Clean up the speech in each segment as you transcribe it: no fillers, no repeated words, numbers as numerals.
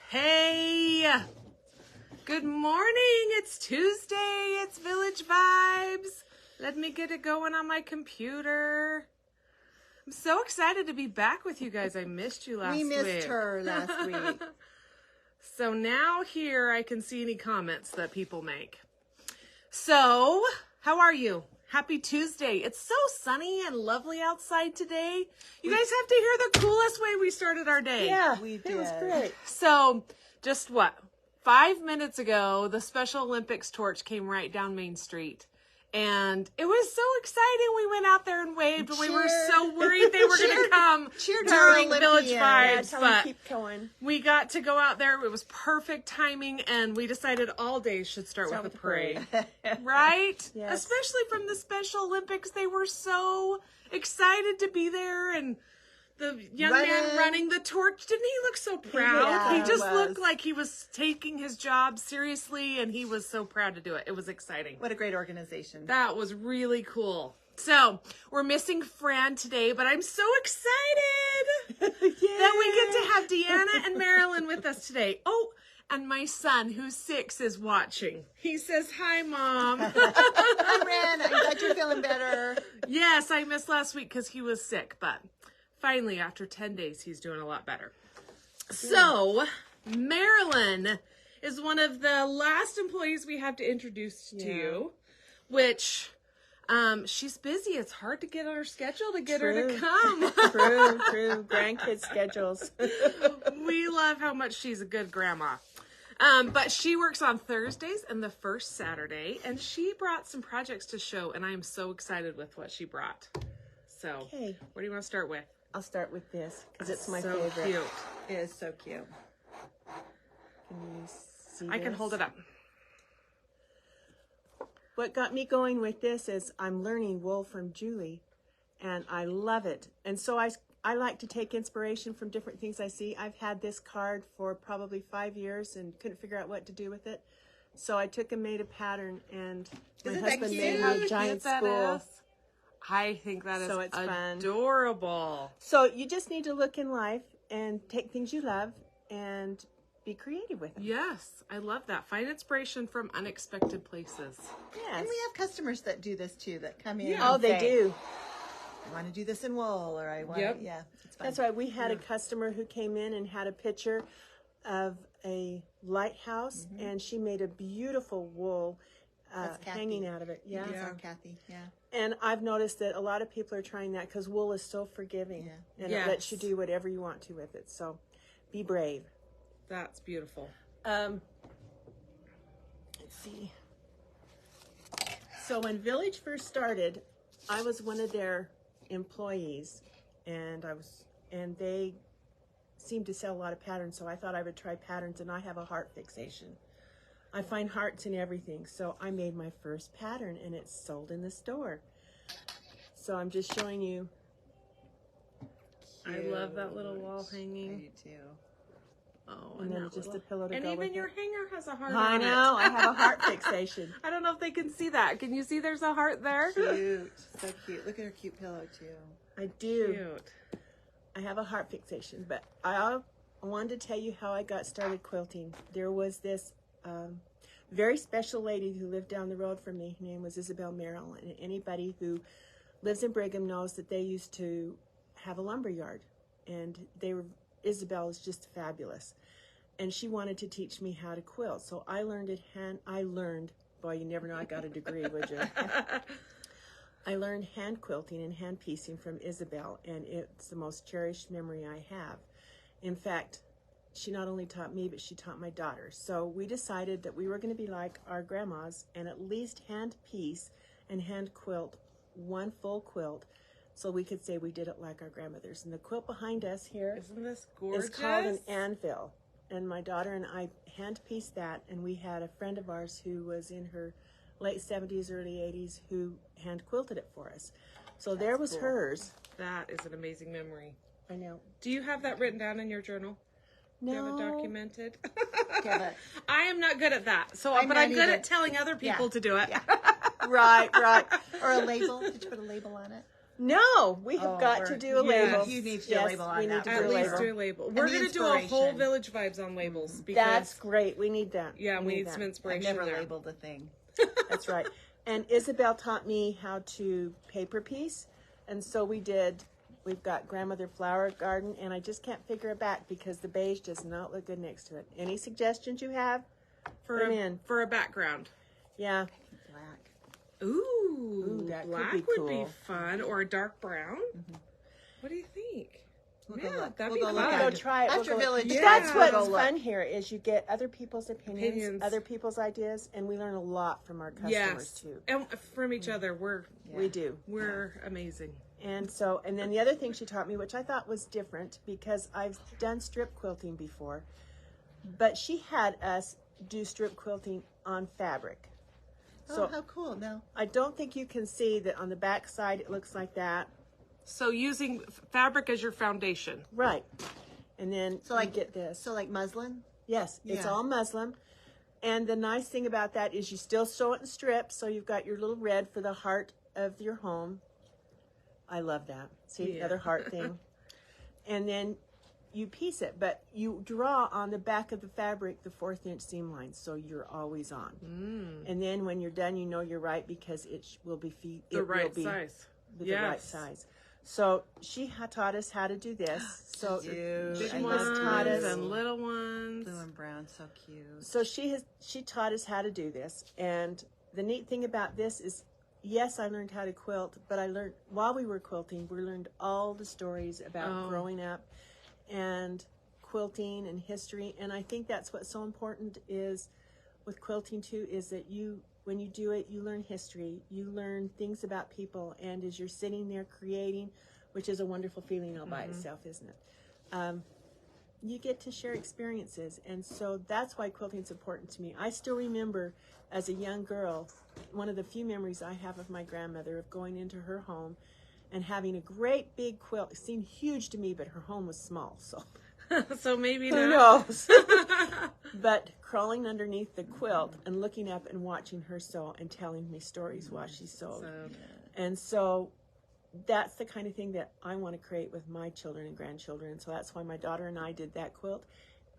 Hey, good morning. It's Tuesday. It's Village Vibes. Let me get it going on my computer. I'm so excited to be back with you guys. I missed you last week. We missed her last week. So now here I can see any comments that people make. So, how are you? Happy Tuesday. It's so sunny and lovely outside today. You guys have to hear the coolest way we started our day. Yeah, we did. It was great. So, just what? 5 minutes ago, the Special Olympics torch came right down Main Street. And it was so exciting. We went out there and waved. We were so worried they were going to come during Village Vibes. But keep going. we got to go out there. It was perfect timing. And we decided all days should start with a parade. Right? Yes. Especially from the Special Olympics. They were so excited to be there. And the young man running the torch, didn't he look so proud? Yeah, He just looked like he was taking his job seriously, and he was so proud to do it. It was exciting. What a great organization. That was really cool. So, we're missing Fran today, but I'm so excited that we get to have Deanna and Marilyn with us today. Oh, and my son, who's 6, is watching. He says, "Hi, Mom." Hi, Ren. I'm glad you're feeling better. Yes, I missed last week because he was sick, but finally, after 10 days, he's doing a lot better. So, Marilyn is one of the last employees we have to introduce to you, which she's busy. It's hard to get on her schedule to get her to come. True. Grandkids schedules. We love how much she's a good grandma. But she works on Thursdays and the first Saturday, and she brought some projects to show, and I am so excited with what she brought. So, what do you want to start with? I'll start with this because it's my so favorite. Cute. It is so cute. Can you see I can hold it up. What got me going with this is I'm learning wool from Julie, and I love it. And so I like to take inspiration from different things I see. I've had this card for probably 5 years and couldn't figure out what to do with it. So I took and made a pattern, and my husband made me a giant spool. I think that is So it's adorable. So you just need to look in life and take things you love and be creative with them. Yes, I love that. Find inspiration from unexpected places. Yes. And we have customers that do this too, that come in. Oh, and they say, do. I want to do this in wool, or I want to, yeah, it's fun. That's right. We had a customer who came in and had a picture of a lighthouse, and she made a beautiful wool hanging out of it. Yeah. That's our Kathy, yeah. And I've noticed that a lot of people are trying that because wool is so forgiving, and it lets you do whatever you want to with it. So be brave. That's beautiful. Let's see. So when Village first started, I was one of their employees, and they seemed to sell a lot of patterns, so I thought I would try patterns, and I have a heart fixation. I find hearts in everything, so I made my first pattern, and it's sold in the store. So I'm just showing you. I love that little wall hanging. I do too. Oh, And then just a pillow to and go even with your it. hanger has a heart I on know, it. I have a heart fixation. I don't know if they can see that. Can you see there's a heart there? Cute. So cute. Look at her cute pillow too. I do. Cute. I have a heart fixation, but I wanted to tell you how I got started quilting. There was this very special lady who lived down the road from me. Her name was Isabel Marilyn, and anybody who lives in Brigham knows that they used to have a lumber yard, and Isabel is just fabulous, and she wanted to teach me how to quilt. So I learned boy, you never know I got a degree, would you? I learned hand quilting and hand piecing from Isabel, and it's the most cherished memory I have. In fact, she not only taught me, but she taught my daughter. So we decided that we were going to be like our grandmas and at least hand piece and hand quilt one full quilt, so we could say we did it like our grandmothers. And the quilt behind us here Isn't this gorgeous? is called an anvil. And my daughter and I hand pieced that, and we had a friend of ours who was in her late 70s, early 80s, who hand quilted it for us. So there was hers. That is an amazing memory. I know. Do you have that written down in your journal? No. Do you have it documented? Yeah, I am not good at that. So, I'm but not I'm good either. at telling other people to do it. Yeah. Right. Or a label. Did you put a label on it? No, we have got to do a label. You need to do a label on we that. need to At do a least label. do a label. We're going to do a whole inspiration. Village Vibes on labels. Because, That's great. We need that. yeah, we need that. some I've inspiration never there. labeled a thing. That's right. And Isabel taught me how to paper piece. And so we've got Grandmother Flower Garden, and I just can't figure it back because the beige does not look good next to it. Any suggestions you have? Put 'em in. For a background. Yeah. Black. Ooh, that could black be would be cool. fun, or a dark brown. What do you think? We'll Yeah, go look. that'd We'll be go look fun. at Go it. try it. After We'll go- Village. Yeah. That's We'll go what's look. fun here is you get other people's opinions, other people's ideas, and we learn a lot from our customers Yes, too. and from each other, We do. we're amazing. And so, and then the other thing she taught me, which I thought was different because I've done strip quilting before, but she had us do strip quilting on fabric. So Oh, how cool. No. I don't think you can see that on the back side it looks like that. So using fabric as your foundation. Right. And then So like you get this. So like muslin? Yes, it's Yeah. all muslin. And the nice thing about that is you still sew it in strips, so you've got your little red for the heart of your home. I love that. See, Yeah. another heart thing. And then you piece it, but you draw on the back of the fabric the 1/4" seam line, so you're always on. And then when you're done, you know you're right because it will be The right size. the right size. So she taught us how to do this. So Big she ones has taught us. and little ones. Blue and brown, so cute. So she taught us how to do this. And the neat thing about this is, yes, I learned how to quilt, but I learned while we were quilting, we learned all the stories about growing up and quilting and history. And I think that's what's so important is with quilting too, is that when you do it, you learn history, you learn things about people. And as you're sitting there creating, which is a wonderful feeling all by itself, isn't it? You get to share experiences. And so that's why quilting is important to me. I still remember as a young girl, one of the few memories I have of my grandmother of going into her home and having a great big quilt. It seemed huge to me, but her home was small, so So maybe who not. knows? But crawling underneath the quilt and looking up and watching her sew and telling me stories while she sewed. And so that's the kind of thing that I want to create with my children and grandchildren. So that's why my daughter and I did that quilt.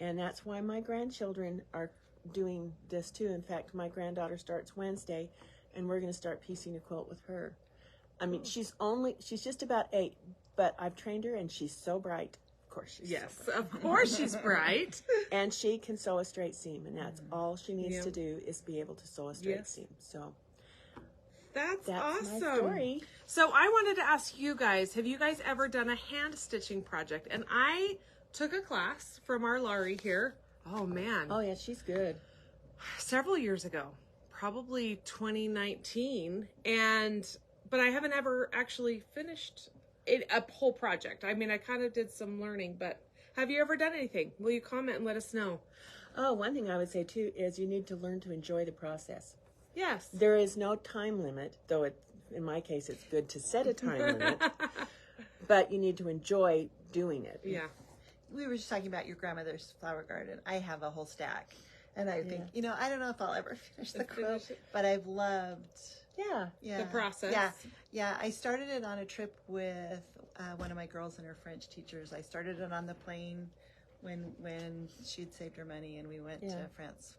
And that's why my grandchildren are doing this too. In fact, my granddaughter starts Wednesday, and we're going to start piecing a quilt with her. I mean, she's just about 8, but I've trained her, and she's so bright. Of course she's so bright. Of course she's bright. And she can sew a straight seam, and that's all she needs to do is be able to sew a straight seam. So That's awesome. my story. So I wanted to ask you guys, have you guys ever done a hand stitching project? And I took a class from our Laurie here. Oh man. Oh yeah, she's good. Several years ago, probably 2019. But I haven't ever actually finished a whole project. I mean, I kind of did some learning, but have you ever done anything? Will you comment and let us know? Oh, one thing I would say too is you need to learn to enjoy the process. Yes. There is no time limit, though in my case it's good to set a time limit, but you need to enjoy doing it. Yeah. We were just talking about your grandmother's flower garden. I have a whole stack. And I think, I don't know if I'll ever finish the quilt, but I've loved the process. Yeah. I started it on a trip with one of my girls and her French teachers. I started it on the plane when she'd saved her money and we went to France.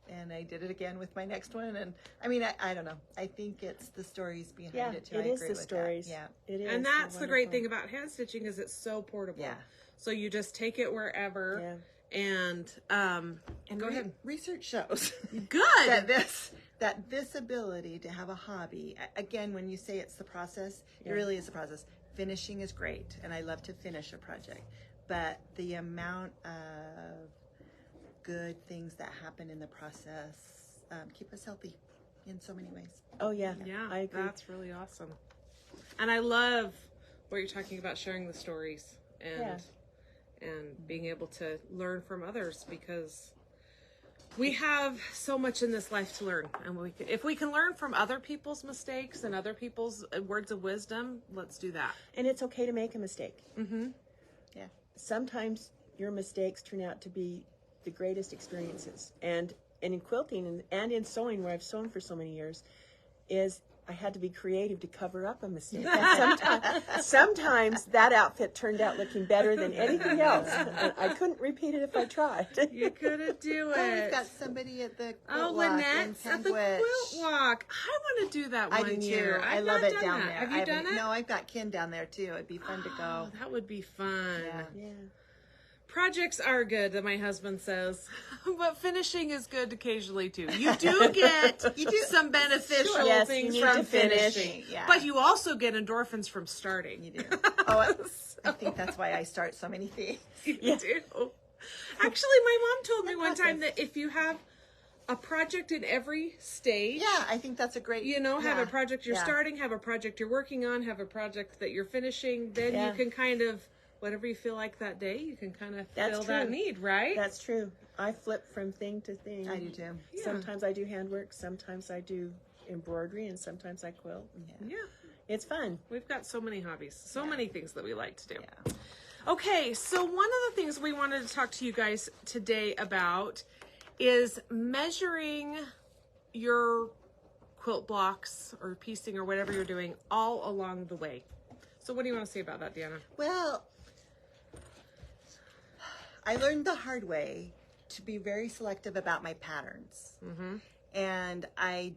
And I did it again with my next one. And I mean, I don't know. I think it's the stories behind it too. It I is agree the with stories. That. Yeah. It is. And that's the great thing about hand stitching is it's so portable. Yeah. So you just take it wherever. Yeah. And go ahead. Research shows Good. that this ability to have a hobby, again, when you say it's the process, it really is a process. Finishing is great, and I love to finish a project, but the amount of good things that happen in the process keep us healthy in so many ways. Oh yeah. Yeah, I agree. that's really awesome. And I love what you're talking about, sharing the stories and being able to learn from others, because we have so much in this life to learn. And if we can learn from other people's mistakes and other people's words of wisdom, let's do that. And it's okay to make a mistake. Mm-hmm. Yeah. Sometimes your mistakes turn out to be the greatest experiences. And in quilting and in sewing, where I've sewn for so many years, is I had to be creative to cover up a mistake. Sometimes that outfit turned out looking better than anything else. And I couldn't repeat it if I tried. You couldn't do it. Oh, we've got somebody at the quilt walk Lynette's in at the Penguich. quilt walk. I want to do that one I do too. year. I I've love not it done down that. there. Have you done it? No, I've got Ken down there too. It'd be fun to go. Oh, that would be fun. Yeah. Projects are good, my husband says, but finishing is good occasionally too. You do get some beneficial Yes, things you need from to finish. finishing, Yeah. but you also get endorphins from starting. You do. Oh, I think that's why I start so many things. You do. Actually, my mom told me one time that if you have a project in every stage, Yeah, I think that's a great. have a project you're starting, have a project you're working on, have a project that you're finishing, then you can kind of, whatever you feel like that day, you can kind of fill that need, right? That's true. I flip from thing to thing. I do too. Yeah. Sometimes I do handwork, sometimes I do embroidery, and sometimes I quilt. Yeah. It's fun. We've got so many hobbies, so many things that we like to do. Yeah. Okay, so one of the things we wanted to talk to you guys today about is measuring your quilt blocks or piecing or whatever you're doing all along the way. So what do you want to say about that, Deanna? Well, I learned the hard way to be very selective about my patterns. Mm-hmm. And I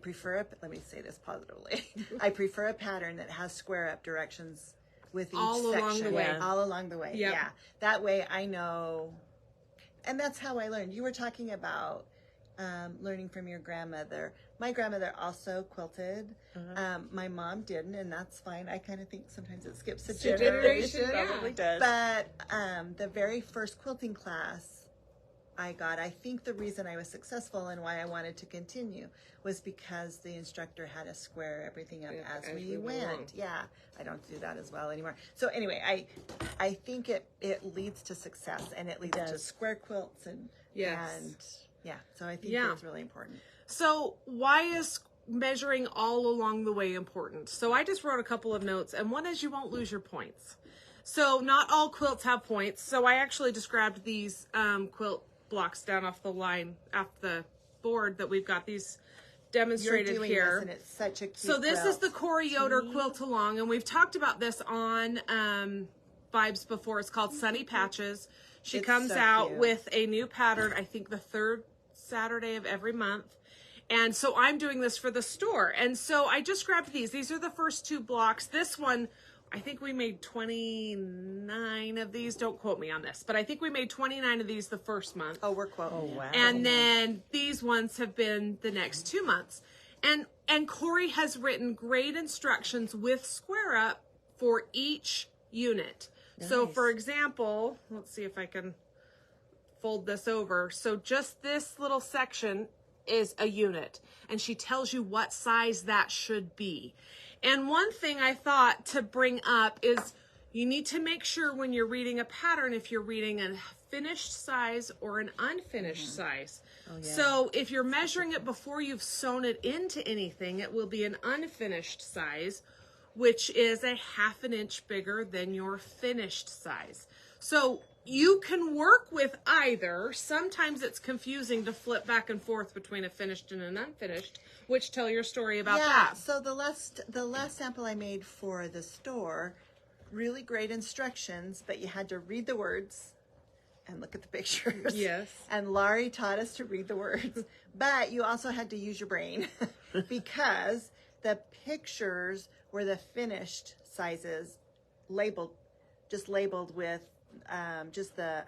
prefer, let me say this positively, I prefer a pattern that has square up directions with each All section. along the way. All along the way, Yep. yeah. That way I know, and that's how I learned. You were talking about learning from your grandmother. My grandmother also quilted. My mom didn't, and that's fine. I kind of think sometimes it skips a generation. Probably does. But the very first quilting class I got, I think the reason I was successful and why I wanted to continue was because the instructor had us square everything up as we went. along. Yeah, I don't do that as well anymore. So anyway, I think it leads to success, and it leads to square quilts and so I think it's really important. So why is measuring all along the way important? So I just wrote a couple of notes, and one is you won't lose your points. So not all quilts have points. So I actually just grabbed these quilt blocks down off the line, off the board that we've got these demonstrated You're doing here. this, and it's such a cute So this quilt. is the Corey Yoder quilt along, and we've talked about this on Vibes before. It's called Sunny Patches. She comes so out cute. with a new pattern, I think the third Saturday of every month. And so I'm doing this for the store. And so I just grabbed these. These are the first two blocks. This one, I think we made 29 of these. Don't quote me on this, but I think we made 29 of these the first month. Oh, we're quoting. Oh, wow. And then these ones have been the next 2 months. And Corey has written great instructions with square up for each unit. Nice. So for example, let's see if I can fold this over. So just this little section is a unit, and she tells you what size that should be. And one thing I thought to bring up is you need to make sure when you're reading a pattern, if you're reading a finished size or an unfinished size. Oh, yeah. So if you're measuring it before you've sewn it into anything, it will be an unfinished size, which is a 1/2 inch bigger than your finished size. So you can work with either. Sometimes it's confusing to flip back and forth between a finished and an unfinished, which tell your story about that. So the last sample I made for the store, really great instructions, but you had to read the words and look at the pictures. Yes. And Laurie taught us to read the words, but you also had to use your brain because the pictures were the finished sizes labeled with just the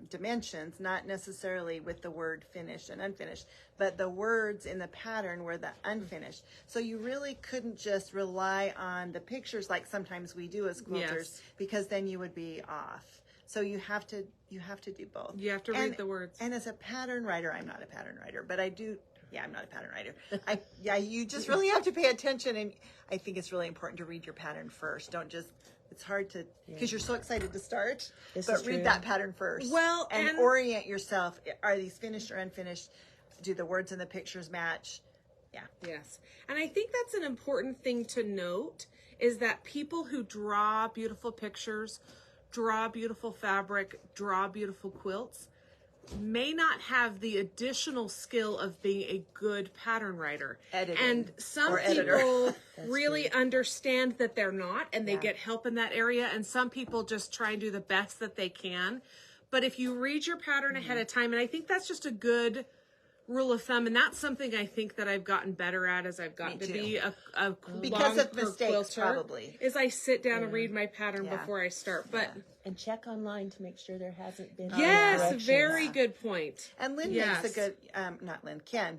dimensions, not necessarily with the word finished and unfinished, but the words in the pattern were the unfinished. So you really couldn't just rely on the pictures like sometimes we do as quilters, because then you would be off. So you have to do both. You have to read the words. And as a pattern writer, I'm not a pattern writer, but I do. Yeah, I'm not a pattern writer. You just really have to pay attention, and I think it's really important to read your pattern first. Don't just. It's hard to, because you're so excited to start, but read that pattern first. Well, and orient yourself. Are these finished or unfinished? Do the words and the pictures match? Yeah. Yes. And I think that's an important thing to note, is that people who draw beautiful pictures, draw beautiful fabric, draw beautiful quilts, may not have the additional skill of being a good pattern writer. Editing and some or editor. people really understand that they're not, and they Yeah. get help in that area. And some people just try and do the best that they can. But if you read your pattern ahead of time, and I think that's just a good rule of thumb, and that's something I think that I've gotten better at as I've gotten Me to too. be a Because of long mistakes, quilter, probably. is I sit down and read my pattern Yeah. before I start. But And check online to make sure there hasn't been yes, corrections. very good point. And Lynn Yes. makes a good, not Lynn, Ken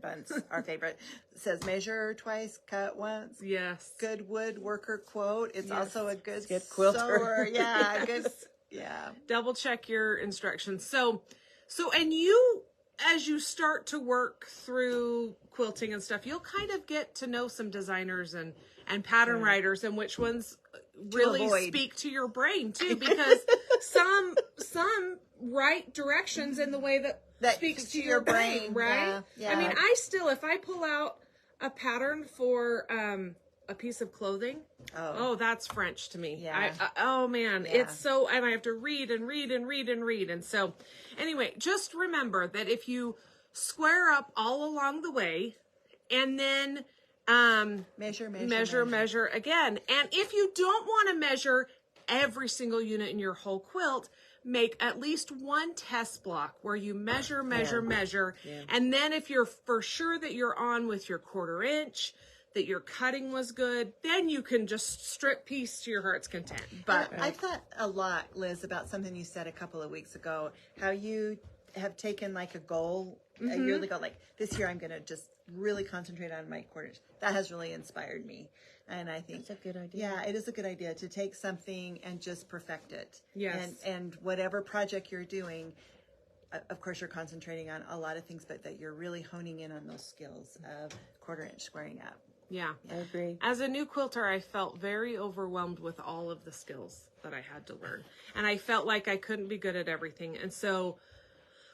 Buns, our favorite, says measure twice, cut once. Yes. Good woodworker quote. It's also a good, quilter. sewer. Yeah, good. Yeah. Double check your instructions. So, and you, as you start to work through quilting and stuff, you'll kind of get to know some designers and pattern writers, and which ones really avoid. speak to your brain too, because some write directions in the way that speaks to your brain, right? Yeah, yeah. I mean, I still, if I pull out a pattern for a piece of clothing, oh, that's French to me. Yeah. Oh man, Yeah. it's so, and I have to read and read and read and read. And so anyway, just remember that if you square up all along the way and then measure again. And if you don't want to measure every single unit in your whole quilt, make at least one test block where you measure. And then if you're for sure that you're on with your 1/4 inch, that your cutting was good, then you can just strip piece to your heart's content. But I thought a lot, Liz, about something you said a couple of weeks ago, how you have taken like a goal, a yearly goal, like this year I'm going to just really concentrate on my 1/4 inch. That has really inspired me. And I think That's a good idea. Yeah, it is a good idea to take something and just perfect it. Yes. And whatever project you're doing, of course you're concentrating on a lot of things, but that you're really honing in on those skills of 1/4 inch squaring up. yeah. I agree. As a new quilter, I felt very overwhelmed with all of the skills that I had to learn. And I felt like I couldn't be good at everything. And so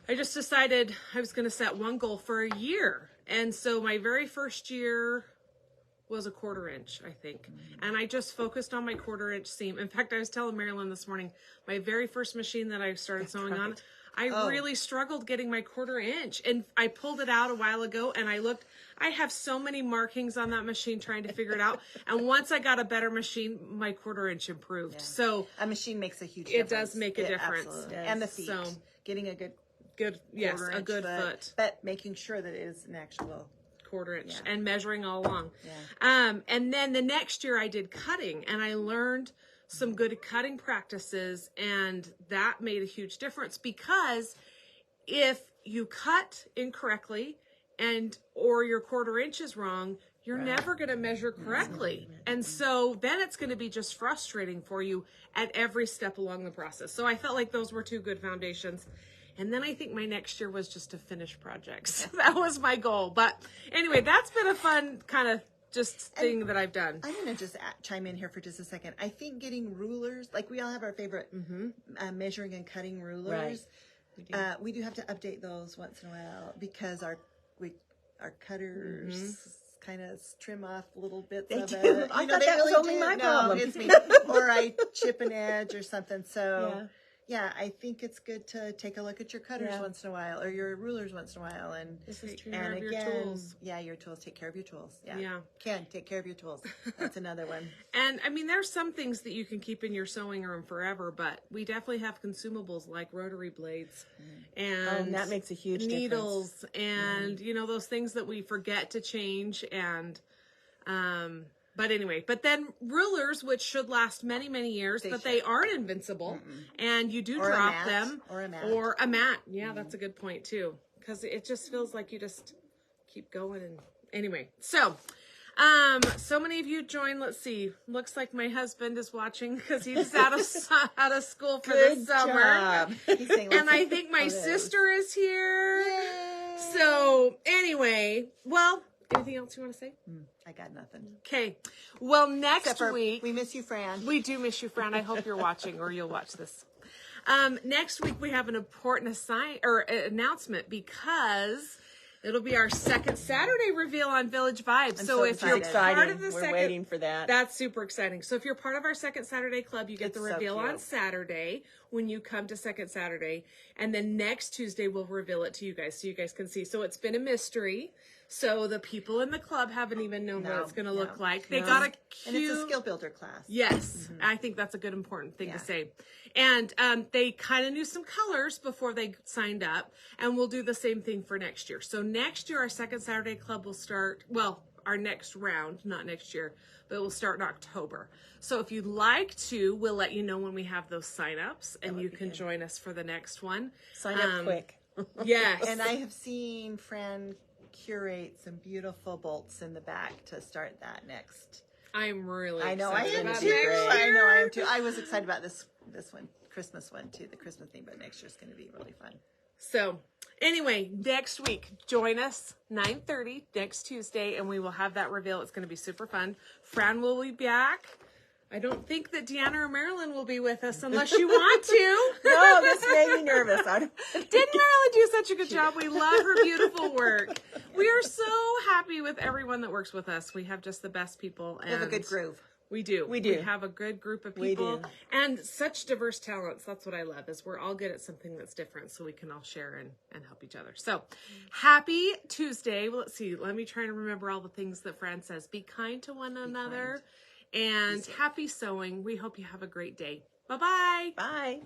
I just decided I was going to set one goal for a year. And so my very first year was a 1/4 inch, I think. And I just focused on my 1/4 inch seam. In fact, I was telling Marilyn this morning, my very first machine that I started sewing on, I really struggled getting my 1/4 inch. And I pulled it out a while ago and I looked, I have so many markings on that machine trying to figure it out. And once I got a better machine, my 1/4 inch improved. Yeah. So a machine makes a huge It difference. does make a difference. Absolutely. And the feet. So, getting a good yes, a good foot. But making sure that it is an actual 1/4 inch and measuring all along. Yeah. And then the next year I did cutting and I learned some good cutting practices, and that made a huge difference, because if you cut incorrectly or your 1/4 inch is wrong, you're never going to measure correctly. And so then it's going to be just frustrating for you at every step along the process. So I felt like those were two good foundations. And then I think my next year was just to finish projects. That was my goal. But anyway, that's been a fun kind of just thing that I've done. I'm going to just chime in here for just a second. I think getting rulers, like we all have our favorite measuring and cutting rulers. Right. We do have to update those once in a while, because our cutters kind of trim off little bits of it. I thought that was only my problem. It's me. Or I chip an edge or something. So yeah, I think it's good to take a look at your cutters once in a while, or your rulers once in a while, and Take care and of your again, tools. your tools. Take care of your tools. Yeah. Ken, take care of your tools. That's another one. And I mean, there's some things that you can keep in your sewing room forever, but we definitely have consumables like rotary blades and that makes a huge needles and, you know, those things that we forget to change. And, but anyway, but then rulers, which should last many, many years, they aren't invincible, and you do drop them. Or a mat. Or a mat. Yeah, that's a good point too, because it just feels like you just keep going. And anyway, so many of you joined. Let's see. Looks like my husband is watching because he's out of school for the summer. He's saying, And I think my sister is here. Yay. So anyway, well, anything else you want to say? I got nothing. Okay. Well, next week we miss you, Fran. We do miss you, Fran. I hope you're watching or you'll watch this. Next week we have an important announcement, because it'll be our second Saturday reveal on Village Vibes. So if you're part of the We're waiting for that. That's super exciting. So if you're part of our second Saturday club, you get the reveal on Saturday. when you come to Second Saturday. And then next Tuesday, we'll reveal it to you guys so you guys can see. So it's been a mystery. So the people in the club haven't even known what it's going to look like. They got a cute... And it's a skill builder class. Yes. I think that's a good important thing to say. And they kind of knew some colors before they signed up. And we'll do the same thing for next year. So next year, our Second Saturday Club will start... Well, our next round, not next year, but it will start in October. So if you'd like to, we'll let you know when we have those sign-ups. And you can join us for the next one. Sign up quick. Yes. And I have seen Fran curate some beautiful bolts in the back to start that next. I'm really I know I excited am about too. next I year. know I am too. I was excited about this one, Christmas one too, the Christmas thing, but next year's going to be really fun. So anyway, next week, join us 9:30 next Tuesday, and we will have that reveal. It's going to be super fun. Fran will be back. I don't think that Deanna or Marilyn will be with us unless you want to. No, this made me nervous. Didn't Marilyn do such a good job? We love her beautiful work. We are so happy with everyone that works with us. We have just the best people. And We have a good groove. We do. We do. We have a good group of We people. do. And such diverse talents. That's what I love, is we're all good at something that's different, so we can all share and help each other. So, happy Tuesday. Well, let's see. Let me try and remember all the things that Fran says. Be kind to one another. And happy sewing. We hope you have a great day. Bye-bye. Bye.